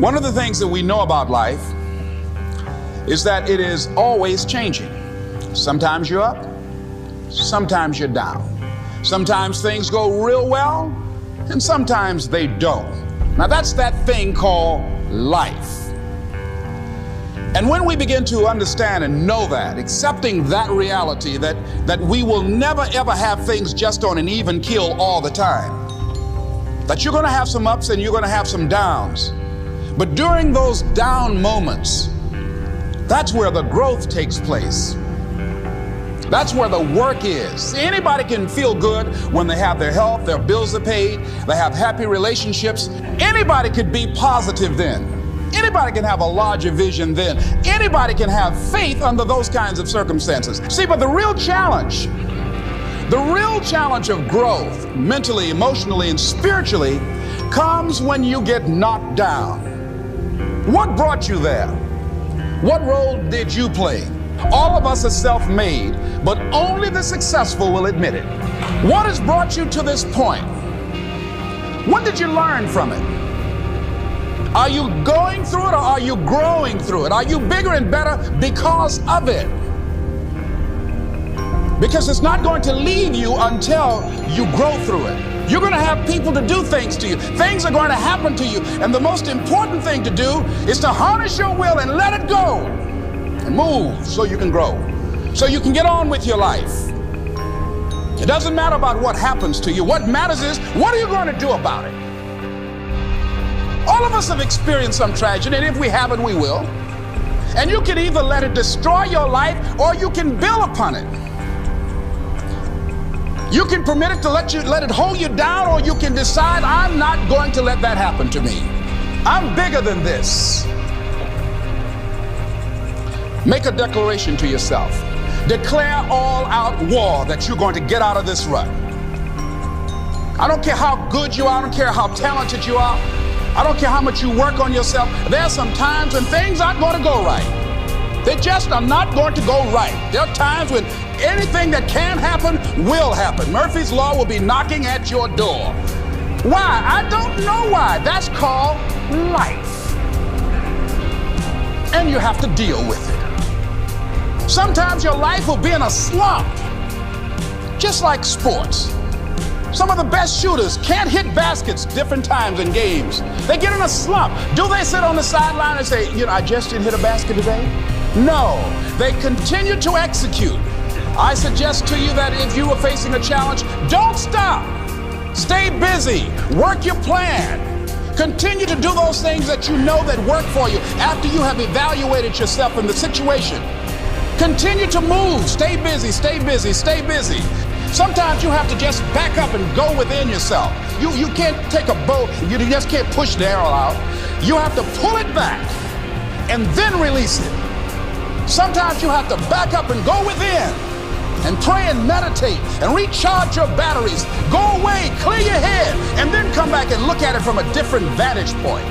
One of the things that we know about life is that it is always changing. Sometimes you're up, sometimes you're down. Sometimes things go real well, and sometimes they don't. Now that's that thing called life. And when we begin to understand and know that, accepting that reality that we will never ever have things just on an even keel all the time, that you're going to have some ups and you're going to have some downs. But during those down moments, that's where the growth takes place. That's where the work is. See, anybody can feel good when they have their health, their bills are paid, they have happy relationships. Anybody could be positive then. Anybody can have a larger vision then. Anybody can have faith under those kinds of circumstances. See, but the real challenge of growth, mentally, emotionally, and spiritually, comes when you get knocked down. What brought you there? What role did you play? All of us are self-made, but only the successful will admit it. What has brought you to this point? What did you learn from it? Are you going through it or are you growing through it? Are you bigger and better because of it? Because it's not going to leave you until you grow through it. You're going to have people to do things to you. Things are going to happen to you. And the most important thing to do is to harness your will and let it go and move so you can grow, so you can get on with your life. It doesn't matter about what happens to you. What matters is, what are you going to do about it? All of us have experienced some tragedy, and if we haven't, we will. And you can either let it destroy your life or you can build upon it. You can permit it to let it hold you down, or you can decide, I'm not going to let that happen to me. I'm bigger than this. Make a declaration to yourself. Declare all out war that you're going to get out of this rut. I don't care how good you are. I don't care how talented you are. I don't care how much you work on yourself. There are some times when things aren't going to go right. They just are not going to go right. There are times when anything that can happen will happen. Murphy's Law will be knocking at your door. Why? I don't know why. That's called life. And you have to deal with it. Sometimes your life will be in a slump, just like sports. Some of the best shooters can't hit baskets different times in games. They get in a slump. Do they sit on the sideline and say, I just didn't hit a basket today? No, they continue to execute. I suggest to you that if you are facing a challenge, don't stop. Stay busy. Work your plan. Continue to do those things that you know that work for you after you have evaluated yourself in the situation. Continue to move. Stay busy, stay busy, stay busy. Sometimes you have to just back up and go within yourself. You can't take a bow, you just can't push the arrow out. You have to pull it back and then release it. Sometimes you have to back up and go within and pray and meditate and recharge your batteries. Go away, clear your head, and then come back and look at it from a different vantage point.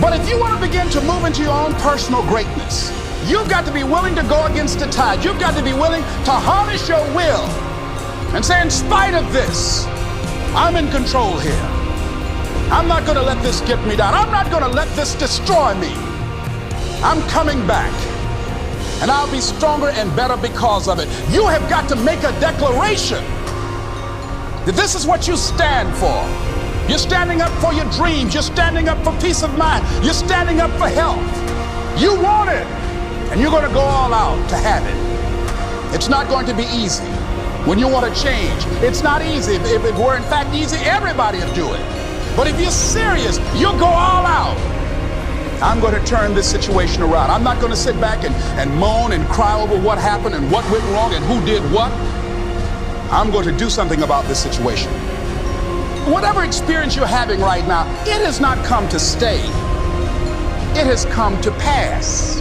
But if you want to begin to move into your own personal greatness, you've got to be willing to go against the tide. You've got to be willing to harness your will and say, in spite of this, I'm in control here. I'm not going to let this get me down. I'm not going to let this destroy me. I'm coming back, and I'll be stronger and better because of it. You have got to make a declaration that this is what you stand for. You're standing up for your dreams. You're standing up for peace of mind. You're standing up for health. You want it, and you're going to go all out to have it. It's not going to be easy. When you want to change, it's not easy. If it were in fact easy, everybody would do it. But if you're serious, you'll go all out. I'm going to turn this situation around. I'm not going to sit back and moan and cry over what happened and what went wrong and who did what. I'm going to do something about this situation. Whatever experience you're having right now, it has not come to stay. It has come to pass.